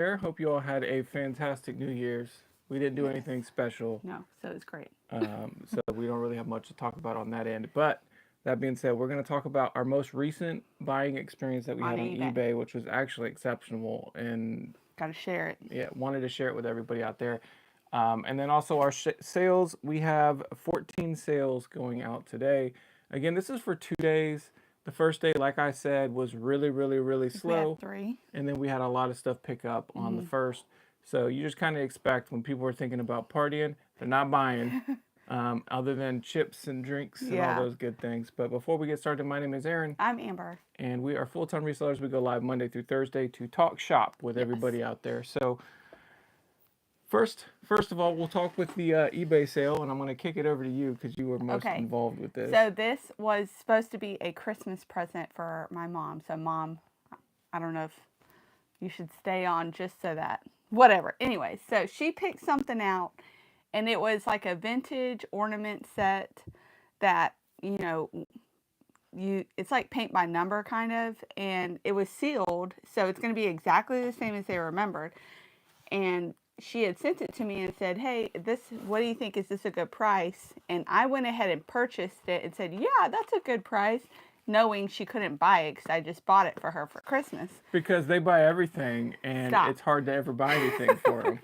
there. Hope you all had a fantastic New Year's. We didn't do Yes. anything special, No, so it's great. so we don't really have much to talk about on that end. But that being said, we're going to talk about our most recent buying experience that we On had on eBay. eBay, which was actually exceptional, and Got to share it. yeah, wanted to share it with everybody out there. And then also our sales. We have 14 sales going out today. Again, this is for 2 days. The first day, like I said, was really, really, really We had slow, 3. and then we had a lot of stuff pick up on the first. So you just kind of expect when people are thinking about partying, they're not buying, other than chips and drinks and all Yeah. those good things. But before we get started, my name is Aaron, I'm Amber. and we are full-time resellers. We go live Monday through Thursday to talk shop with Yes. everybody out there. So first of all, we'll talk with the eBay sale, and I'm going to kick it over to you because you were most Okay. involved with this. So this was supposed to be a Christmas present for my mom. So mom, I don't know if you should stay on just so that whatever. Anyway, so she picked something out and it was like a vintage ornament set that, you know, it's like paint by number kind of, and it was sealed, so it's going to be exactly the same as they remembered. And she had sent it to me and said, "Hey, this, what do you think? Is this a good price?" And I went ahead and purchased it and said, "Yeah, that's a good price," knowing she couldn't buy it because I just bought it for her for Christmas. Because they buy everything, and Stop. it's hard to ever buy anything for them.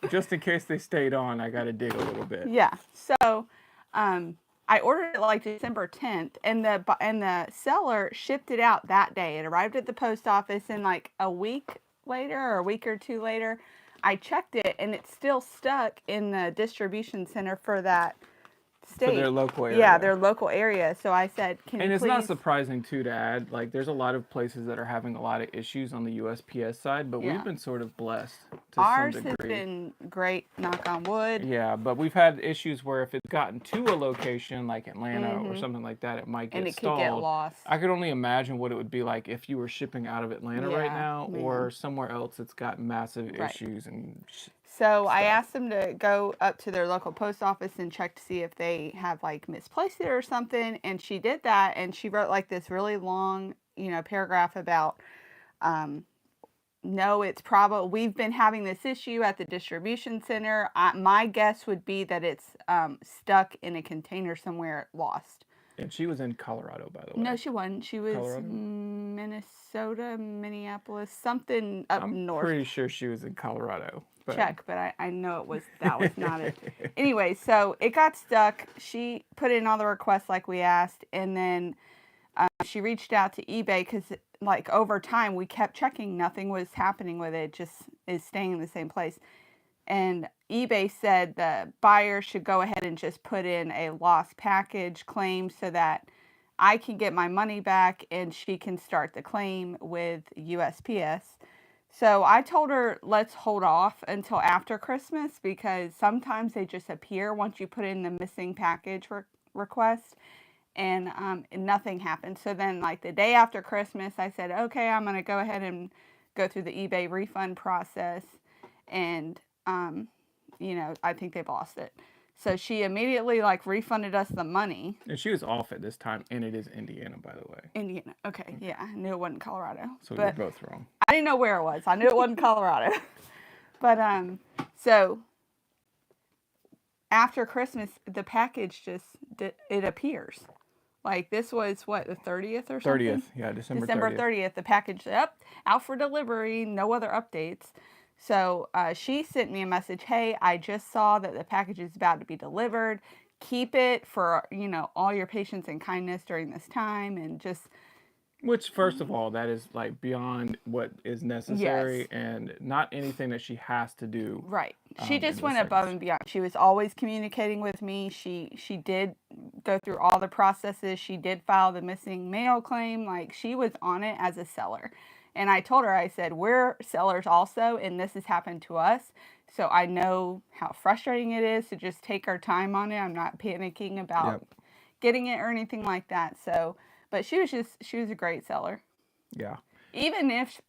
Just in case they stayed on, I got to dig a little bit. Yeah. So, I ordered it like December 10th, and the seller shipped it out that day. It arrived at the post office, and like a week later or a week or two later, I checked it, and it's still stuck in the distribution center for that For state. their local area. Yeah, their local area. So I said, "Can And you it's please?" not surprising too to add, like there's a lot of places that are having a lot of issues on the USPS side, but Yeah. we've been sort of blessed to Ours some has degree. been great, knock on wood. Yeah, but we've had issues where if it's gotten to a location like Atlanta or something like that, it might get And it could stalled. get lost. I could only imagine what it would be like if you were shipping out of Atlanta right Yeah, now man. or somewhere else that's got massive Right. issues and So I stuff. asked them to go up to their local post office and check to see if they have like misplaced it or something. And she did that, and she wrote like this really long, paragraph about, no, it's probably, we've been having this issue at the distribution center. My guess would be that it's stuck in a container somewhere, lost. And she was in Colorado, by the way. No, she wasn't. She was Colorado? Minnesota, Minneapolis, something up I'm north. pretty sure she was in Colorado. But Check, but I know that was not it. Anyway, so it got stuck. She put in all the requests like we asked, and then she reached out to eBay because, like, over time we kept checking, nothing was happening with it. Just is staying in the same place. And eBay said the buyer should go ahead and just put in a lost package claim so that I can get my money back and she can start the claim with USPS. So I told her, let's hold off until after Christmas because sometimes they just appear once you put in the missing package request, and nothing happened. So then, like the day after Christmas, I said, okay, I'm going to go ahead and go through the eBay refund process, and I think they've lost it. So she immediately like refunded us the money. and she was off at this time, and it is Indiana, by the way. Indiana. Okay, yeah, I knew it wasn't Colorado. So we were both wrong. I didn't know where it was. I knew it wasn't Colorado. But so after Christmas, the package just it appears. Like this was what, the 30th or something? 30th, yeah, December 30th. The package out for delivery. No other updates. So she sent me a message. Hey, I just saw that the package is about to be delivered. Keep it for all your patience and kindness during this time, and just. Which, first of all, that is like beyond what is necessary, Yes. and not anything that she has to do. Right. She just in went this above circus. and beyond. She was always communicating with me. She did go through all the processes. She did file the missing mail claim. Like, she was on it as a seller. And I told her, I said, we're sellers also, and this has happened to us. So I know how frustrating it is to just take our time on it. I'm not panicking about getting it or anything like that. So, but she was a great seller. Yeah. Even if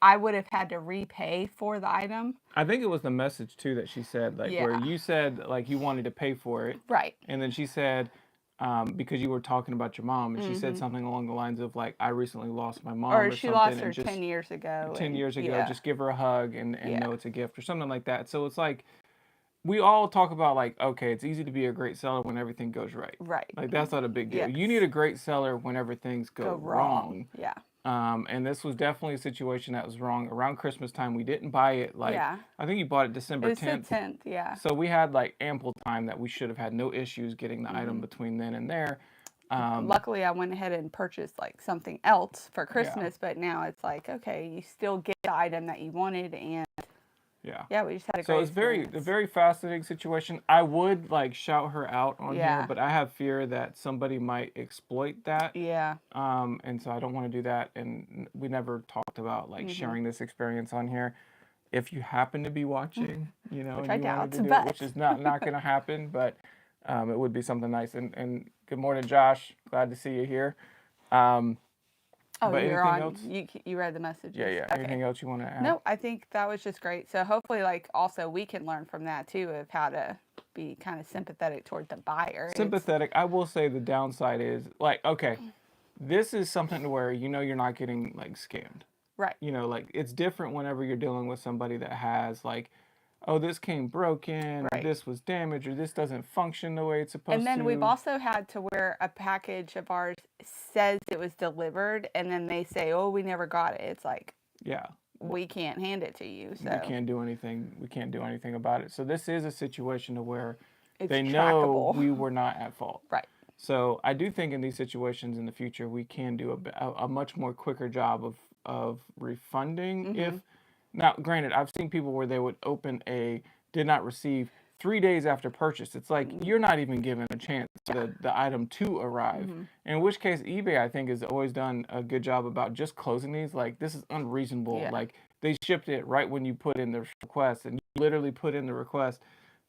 I would have had to repay for the item. I think it was the message too that she said, like where Yeah. you said like you wanted to pay for it, Right. and then she said, because you were talking about your mom, and she said Mm-hmm. something along the lines of like, "I recently lost my mom," Or or she something, lost her and just 10 years ago. 10 And years ago, yeah, just give her a hug and yeah, know it's a gift or something like that. So it's like we all talk about like, okay, it's easy to be a great seller when everything goes right. right. Like that's not a big deal. Yes. You need a great seller whenever things Go go wrong. wrong. Yeah. And this was definitely a situation that was wrong around Christmas time. We didn't buy it like Yeah. I think you bought it It December was the 10th. 10th. Yeah. So we had like ample time that we should have had no issues getting the item Mm-hmm. between then and there. Um, Luckily, I went ahead and purchased like something else for yeah, Christmas, but now it's like, okay, you still get the item that you wanted, and yeah. yeah, we just had a So great it's a experience. very fascinating situation. I would like shout her out on here, Yeah. but I have fear that somebody might exploit that. Yeah. And so I don't want to do that. And we never talked about like Mm-hmm. sharing this experience on here. If you happen to be watching, you know, Which and I you wanted doubt, to do it, but which is not going to happen, but it would be something nice. And good morning, Josh. Glad to see you here. Um, oh, but you're anything on. else? You read the messages. Yeah, yeah. Okay. Anything else you want to add? No, I think that was just great. So hopefully, like, also we can learn from that too of how to be kind of sympathetic toward the buyer. It's Sympathetic. I will say the downside is like, okay, this is something to where you know you're not getting like scammed. right. You know, like it's different whenever you're dealing with somebody that has like, oh, this came broken, or Right. this was damaged, or this doesn't function the way it's supposed And then we've to. also had to where a package of ours says it was delivered, and then they say, "Oh, we never got it." It's like Yeah, we can't hand it to you. we So can't do anything. We can't do anything about it. So this is a situation to where it's they know trackable. we were not at fault. Right. So I do think in these situations in the future we can do a much more quicker job of refunding if now granted I've seen people where they would open a did not receive 3 days after purchase. It's like you're not even given a chance for the item to arrive. In which case eBay I think has always done a good job about just closing these. Like this is unreasonable. Yeah. Like they shipped it right when you put in the request and you literally put in the request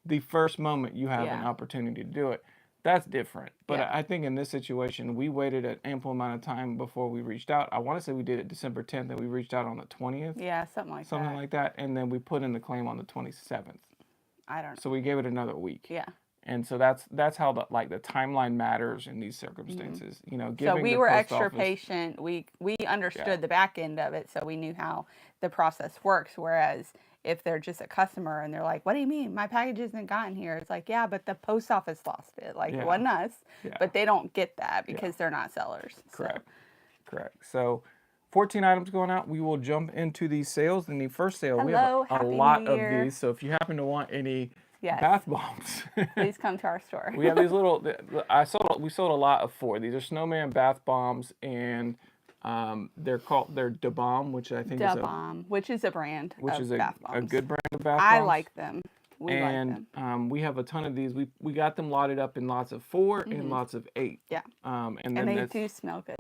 the first moment you have an Yeah. opportunity to do it. That's different. But Yeah. I think in this situation, we waited an ample amount of time before we reached out. I want to say we did it December 10th and we reached out on the 20th, Yeah, something like something that. like that. And then we put in the claim on the 27th. I don't know. So we gave it another week. Yeah. And so that's how the timeline matters in these circumstances. You know, So giving we the were post extra office, patient. We understood yeah, the back end of it, so we knew how the process works. Whereas if they're just a customer and they're like, "What do you mean my package hasn't gotten here?" It's like, "Yeah, but the post office lost it. Like it yeah, wasn't us." yeah, But they don't get that yeah. because they're not sellers. So Correct. Correct. So 14 items going out. We will jump into these sales. In the first sale, we have hello, a happy lot New of Year. these. So if you happen to want any Yes, bath bombs, please come to our store. we have these little. We sold a lot of four. These are snowman bath bombs, and they're Da Bomb, which I think Da is Bomb, which is a brand which of is bath a bombs. good brand of bath I bombs. like them. We like And them. we have a ton of these. We got them lotted up in lots of 4 and lots of 8. Yeah, And and then they do smell good.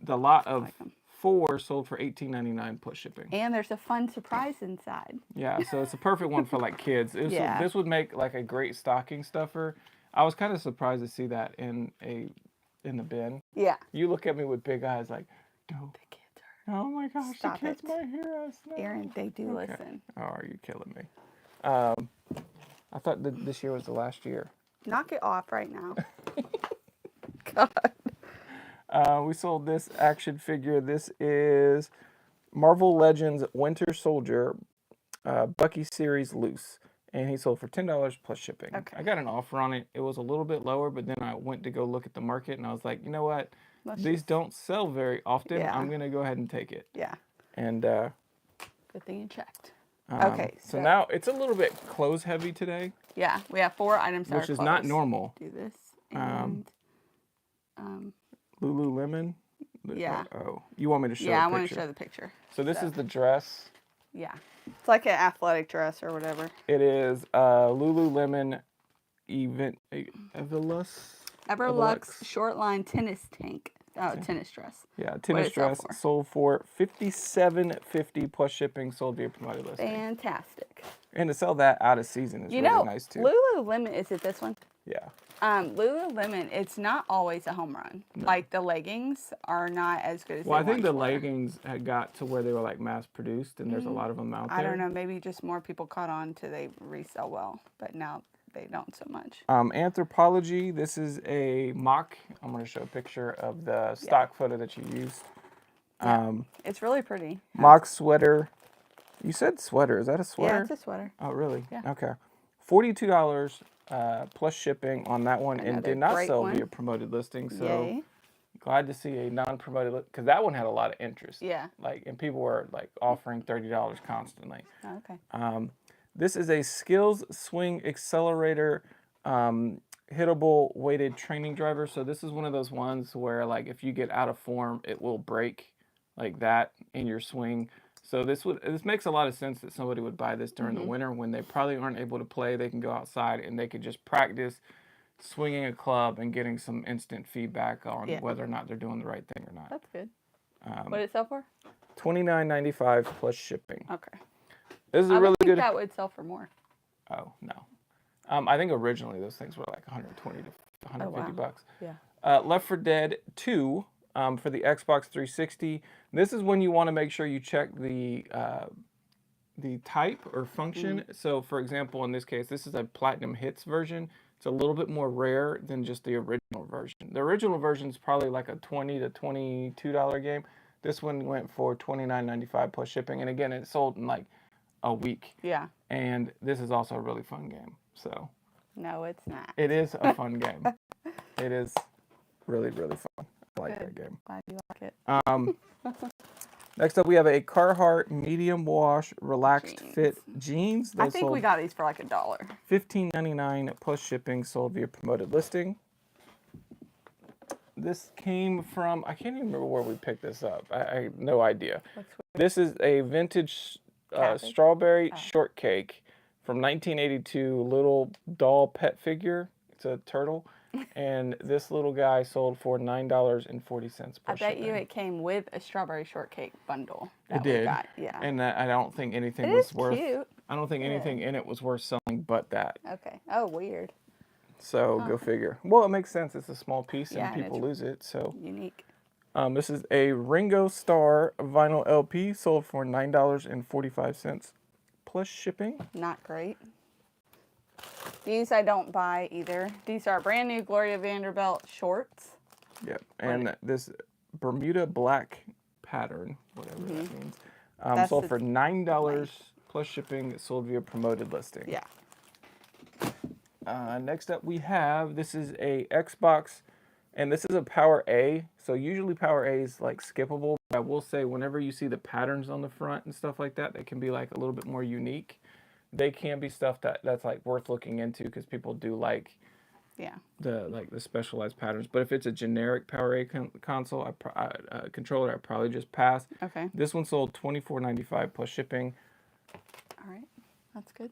the lot I of like them. 4 sold for $18.99 plus shipping. And there's a fun surprise inside. Yeah, so it's a perfect one for like kids. Yeah. This would make like a great stocking stuffer. I was kind of surprised to see that in the bin. Yeah. You look at me with big eyes like, no. The kids are. Oh my gosh, Stop the kids it. might hear us. No. Aaron, they do Okay. listen. Oh, are you killing me? I thought that this year was the last year. Knock it off right now. God. We sold this action figure. This is Marvel Legends Winter Soldier Bucky Series Loose. And he sold for $10 plus shipping. Okay. I got an offer on it. It was a little bit lower, but then I went to go look at the market and I was like, you know what? Let's These just- don't sell very often. Yeah. I'm going to go ahead and take it. Yeah. And Good thing you checked. Okay. so now it's a little bit clothes heavy today, Yeah, we have 4 items that which are is not closed. normal. Do this. And Lululemon. Yeah. Oh, you want me to show yeah, I a want to picture? show the picture. So this is the dress. Yeah. It's like an athletic dress or whatever. It is Lululemon Everlux. Everlux short line tennis tank. Oh, tennis dress. Yeah, What tennis did it sell dress for? sold for $57.50 plus shipping. Sold via promoted listing. Fantastic. And to sell that out of season is You really know, nice too. Lululemon, is it this one? Yeah, Lululemon, it's not always a home run. Like the leggings are not as good as well, I they think the once were. leggings had got to where they were like mass produced, and there's a lot of them out there. I don't know. Maybe just more people caught on to they resell well. But now they don't so much. Anthropology, this is a mock. I'm going to show a picture of the stock photo that you used. It's really pretty. Mock sweater. You said sweater. Is that a sweater? Yeah, it's a sweater. Oh, really? Yeah. Okay. $42 plus shipping on that one, and Another did not great sell one. via promoted listing. So Yay. glad to see a non-promoted because that one had a lot of interest. Yeah. Like, and people were like offering $30 constantly. Oh, okay. This is a Skills Swing Accelerator hittable weighted training driver. So this is one of those ones where like if you get out of form, it will break like that in your swing. So this makes a lot of sense that somebody would buy this during the winter when they probably aren't able to play. They can go outside and they can just practice swinging a club and getting some instant feedback on whether or not they're doing the right thing or not. That's good. What did it sell for? $29.95 plus shipping. Okay. This is I a really would think good. that would sell for more. Oh no, I think originally those things were like 120 to 150 bucks. Yeah. Left 4 Dead 2 for the Xbox 360. This is when you want to make sure you check the type or function. So, for example, in this case, this is a Platinum Hits version. It's a little bit more rare than just the original version. The original version is probably like a $20 to $22 game. This one went for $29.95 plus shipping, and again, it sold in like a week. Yeah. And this is also a really fun game. So. No, it's not. It is a fun game. It is really, really fun. I like that game. Glad you like it. Next up, we have a Carhartt medium wash relaxed fit jeans. I think we got these for like $1. $15.99 plus shipping, sold via promoted listing. This came from, I can't even remember where we picked this up. I have no idea. This is a vintage strawberry shortcake from 1982, little doll pet figure. It's a turtle. And this little guy sold for $9.40 per I bet you it came with a strawberry shortcake bundle. It did. Yeah. And I don't think anything It was is worth. cute. I don't think anything in it was worth selling but that. Okay. Oh, weird. So go figure. Well, it makes sense. It's a small piece Yeah, and and people it's lose it. So unique. this is a Ringo Starr vinyl LP sold for $9.45 plus shipping. Not great. These I don't buy either. These are brand new Gloria Vanderbilt shorts. Yep. And this Bermuda black pattern, whatever that means, sold for $9 plus shipping. Sold via promoted listing. Yeah. Next up we have, this is a Xbox, and this is a Power A. So usually Power A is like skippable. But I will say whenever you see the patterns on the front and stuff like that, they can be like a little bit more unique. They can be stuff that's like worth looking into because people do like the specialized patterns. But if it's a generic Power A console, controller, I'd probably just pass. Okay. This one sold $24.95 plus shipping. All right. That's good.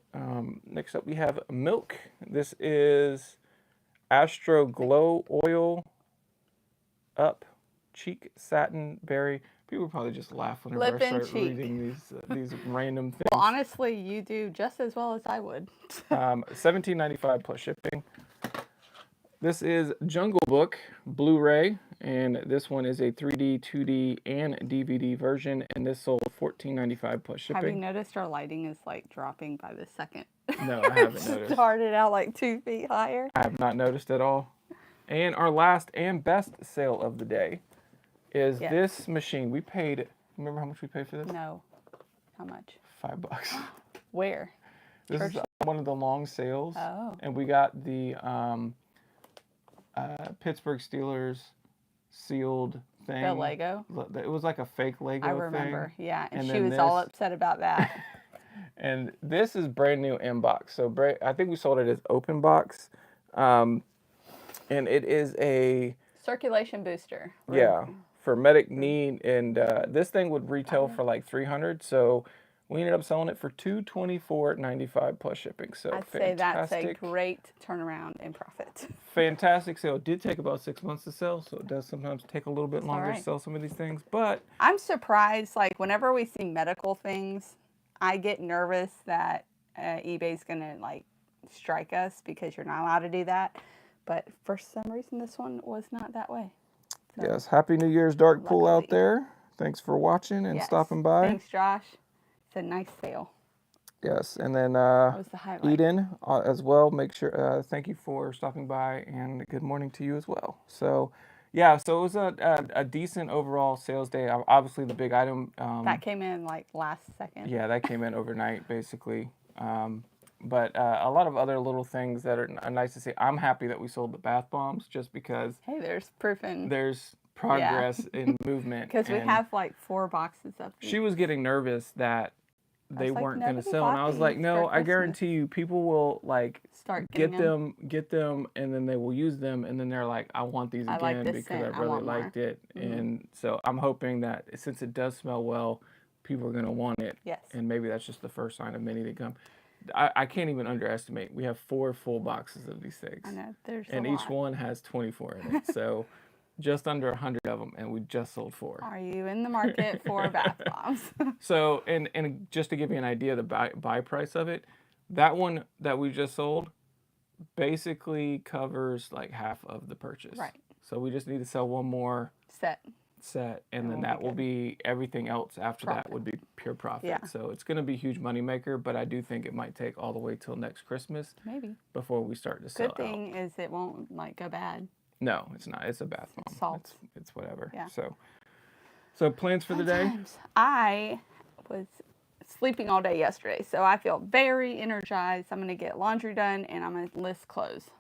Next up we have Milk. This is Astro Glow Oil Up Cheek Satin Berry. People probably just laugh whenever Lip I and start reading these random things. Well, honestly, you do just as well as I would. $17.95 plus shipping. This is Jungle Book Blu-ray, and this one is a 3D, 2D, and DVD version, and this sold $14.95 plus shipping. Have you noticed our lighting is like dropping by the second? No, I haven't noticed. Started out like 2 feet higher. I have not noticed at all. And our last and best sale of the day is this machine. We paid, remember how much we paid for this? No. How much? $5. Where? This is one of the long sales. Oh. And we got the Pittsburgh Steelers sealed thing. The Lego? It was like a fake Lego thing. I remember, yeah. And she then was all upset about that. And this is brand new in box. So I think we sold it as open box. And it is a circulation booster. Yeah, for Medic Need, and this thing would retail for like $300. So we ended up selling it for $224.95 plus shipping. So I'd say that's a great turnaround in profit. Fantastic sale. It did take about 6 months to sell, so it does sometimes take a little bit longer to sell some of these things. But I'm surprised. Like whenever we see medical things, I get nervous that eBay's gonna like strike us because you're not allowed to do that. But for some reason, this one was not that way. So, yes, Happy New Year's Dark Pool out there. Thanks for watching and stopping by. Thanks, Josh. It's a nice sale. Yes, and then That was the highlight. Eden as well. Make sure. Thank you for stopping by, and good morning to you as well. So, yeah, so it was a decent overall sales day. Obviously, the big item. That came in like last second. Yeah, that came in overnight, basically. But a lot of other little things that are nice to see. I'm happy that we sold the bath bombs just because Hey, there's proof in. there's Yeah. progress in movement. Because we And have like 4 boxes of she these. was getting nervous that I they was like, weren't going to "Nobody sell, and bought I was these like, for no, I Christmas." guarantee you, people will like Start getting them. get them, and then they will use them, and then they're like, I want these I like again this because I scent. I really want more. liked it, and so I'm hoping that since it does smell well, people are going to want it, Yes. and maybe that's just the first sign of many to come. I can't even underestimate. We have 4 full boxes of these things, I know. There's and a each lot. one has 24 in it, so just under 100 of them, and we just sold 4. Are you in the market for bath bombs? So, and just to give you an idea, the buy price of it, that one that we just sold basically covers like half of the purchase. Right. So we just need to sell one more Set. set, and And then we'll be that will good. be everything else after that Profit. would be pure profit. Yeah. So it's going to be a huge moneymaker, but I do think it might take all the way till next Christmas Maybe. before we start to sell Good thing is it won't like go bad. out. No, it's not. It's a bath bomb. Salt. It's whatever. Yeah. So plans for the day? Sometimes I was sleeping all day yesterday, so I feel very energized. I'm going to get laundry done and I'm going to list clothes.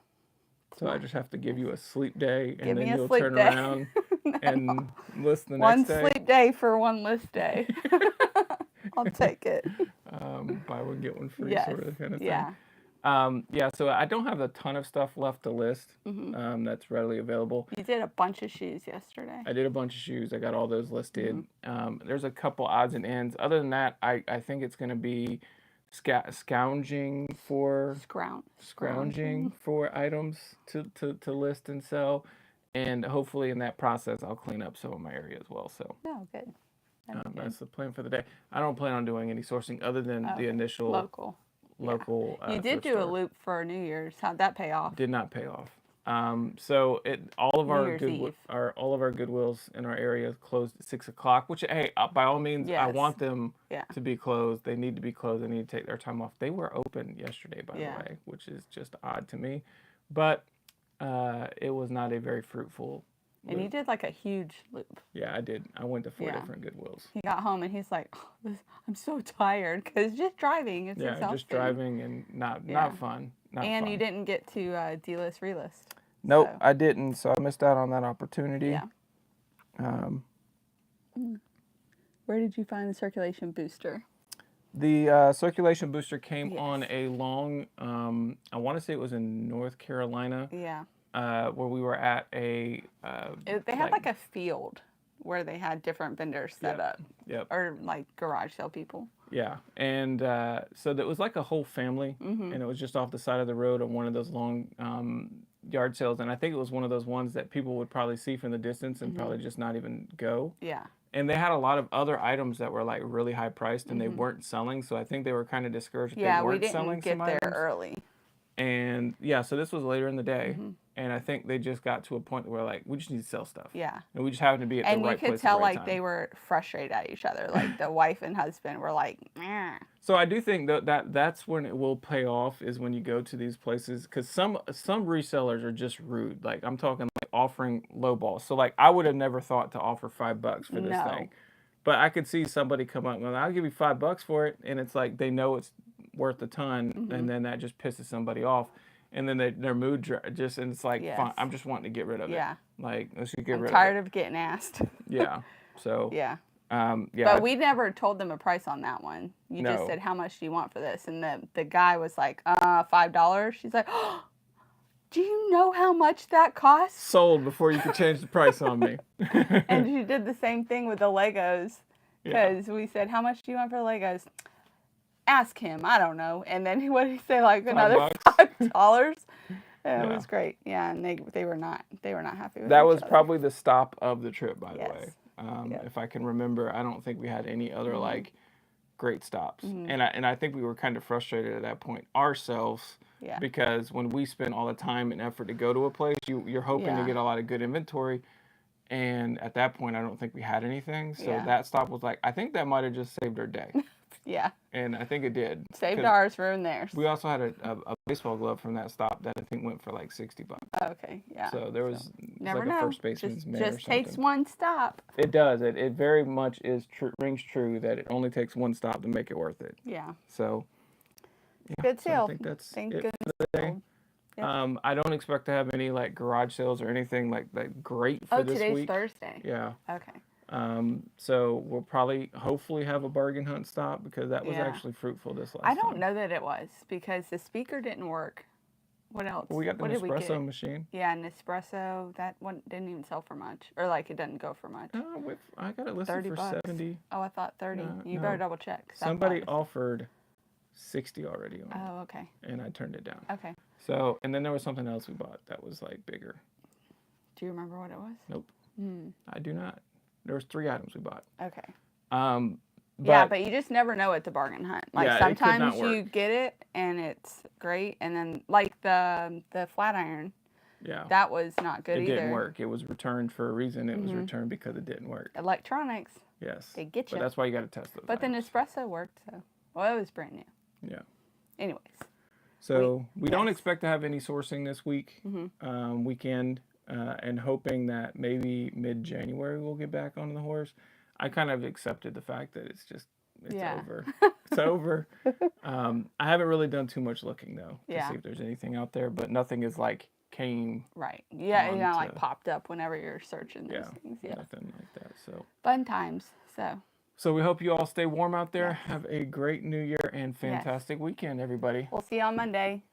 So I just have to give you a sleep day, and Give then me a you'll sleep turn day. around and list the One next day. sleep day for one list day. I'll take it. Buy one get one free, Yes. sort of kind of thing. Yeah. Yeah. So I don't have a ton of stuff left to list. That's readily available. You did a bunch of shoes yesterday. I did a bunch of shoes. I got all those listed. There's a couple odds and ends. Other than that, I think it's going to be scrounging for items to list and sell, and hopefully in that process I'll clean up some of my area as well. So Oh, good. That'd be good. that's the plan for the day. I don't plan on doing any sourcing other than the Okay. initial Local. local. You did thrift do a store. loop for New Year's. How'd that pay off? Did not pay off. So all of New our Year's Eve. all of our Goodwills in our area closed at 6 o'clock. Which, hey, by all means, I Yes. want them Yeah. to be closed. They need to be closed. They need to take their time off. They were open yesterday, by Yeah. the way, which is just odd to me. But it was not a very fruitful. And you loop. did like a huge loop. Yeah, I did. I went to 4 Yeah. different Goodwills. He got home and he's like, I'm so tired because just driving, it's Yeah, exhausting. just driving and not Yeah. fun. Not And fun. you didn't get to delist relist. Nope, so- I didn't. So I missed out on that opportunity. Yeah. Where did you find the circulation booster? The circulation booster came Yes. on a long, I want to say it was in North Carolina, Yeah. where we were at a. They had like a field where they had different vendors set up, Yep. or like garage sale people. Yeah. And so that was like a whole family, Mm-hmm. and it was just off the side of the road on one of those long yard sales. And I think it was one of those ones that people would probably see from the distance and probably just not even go. Yeah. And they had a lot of other items that were like really high priced and they weren't selling. So I think they were kind of discouraged if Yeah, they we weren't didn't selling get some there items. early. And yeah, so this was later in the day, and I think they just got to a point where like we just need to sell stuff. Yeah. And we just happened to be at And the right you could place tell at the right like time. they were frustrated at each other. Like the wife and husband were like, meh. So I do think that's when it will pay off is when you go to these places because some resellers are just rude. Like I'm talking like offering low balls. So like I would have never thought to offer $5 for this No. thing, but I could see somebody come up and go, I'll give you $5 for it, and it's like they know it's worth a ton, and then that just pisses somebody off. And then their mood just, and it's like, Yes. fine, I'm just wanting to get rid of Yeah. it. Like, let's just get I'm rid tired of of getting asked. it. Yeah. So, Yeah. yeah. But we never told them a price on that one. You just No. said, how much do you want for this? And the guy was like, $5. She's like, oh, do you know how much that costs? Sold before you could change the price on me. And she did the same thing with the Legos. Yeah. Because we said, how much do you want for the Legos? Ask him. I don't know. And then what did he say? Like another $5. $5? It Yeah. was great. Yeah, and they were not happy with That each was other. probably the stop of the trip, by the Yes. way. Yep. If I can remember, I don't think we had any other like great stops, and I think we were kind of frustrated at that point ourselves. Yeah. Because when we spend all the time and effort to go to a place, you're hoping to Yeah. get a lot of good inventory. And at that point, I don't think we had anything. So Yeah. that stop was like, I think that might have just saved our day. Yeah. and I think it did. Saved 'cause ours, ruined theirs. We also had a baseball glove from that stop that I think went for like $60. Okay, yeah. So there was it's Never like a know. first baseman's mitt or Just takes something. one stop. It does. It very much rings true that it only takes one stop to make it worth it. Yeah. So yeah, Good so I sale. think that's Thank it goodness. for the day. Yep. I don't expect to have any like garage sales or anything like great for this today's week. Thursday. Yeah. Okay. So we'll probably hopefully have a bargain hunt stop because that was Yeah. actually fruitful this last I don't time. know that it was because the speaker didn't work. What else? Well, we got the What did we get? Nespresso machine. Yeah, Nespresso. That one didn't even sell for much, or like it doesn't go for much. I got it listed 30 for bucks. 70. Oh, I thought 30. No, You no. better double check. 'Cause I thought Somebody it was- offered 60 already on it, Oh, okay. and I turned it down. Okay. So, and then there was something else we bought that was like bigger. Do you remember what it was? Nope, Hmm. I do not. There was 3 items we bought. Okay. But But you just never know at the bargain hunt. Like Yeah, it could not sometimes you work. get it and it's great, and then like the flat iron, yeah, that was not good it either. didn't work. It was returned for a reason. It was returned because it didn't work. Electronics, Yes, they get but you. that's why you got to test those. But the items. Nespresso worked, so well, it was brand new. Yeah. Anyways, So we don't yes. expect to have any sourcing this week, weekend, and hoping that maybe mid-January we'll get back on the horse. I kind of accepted the fact that it's Yeah. over. It's over. I haven't really done too much looking though to Yeah. see if there's anything out there, but nothing is like came. right? Yeah, On you know, like to- popped up whenever you're searching those Yeah, things. Yeah, nothing like that. fun times. So So we hope you all stay warm out there. Yes. Have a great New Year and fantastic weekend, everybody. we'll see you on Monday.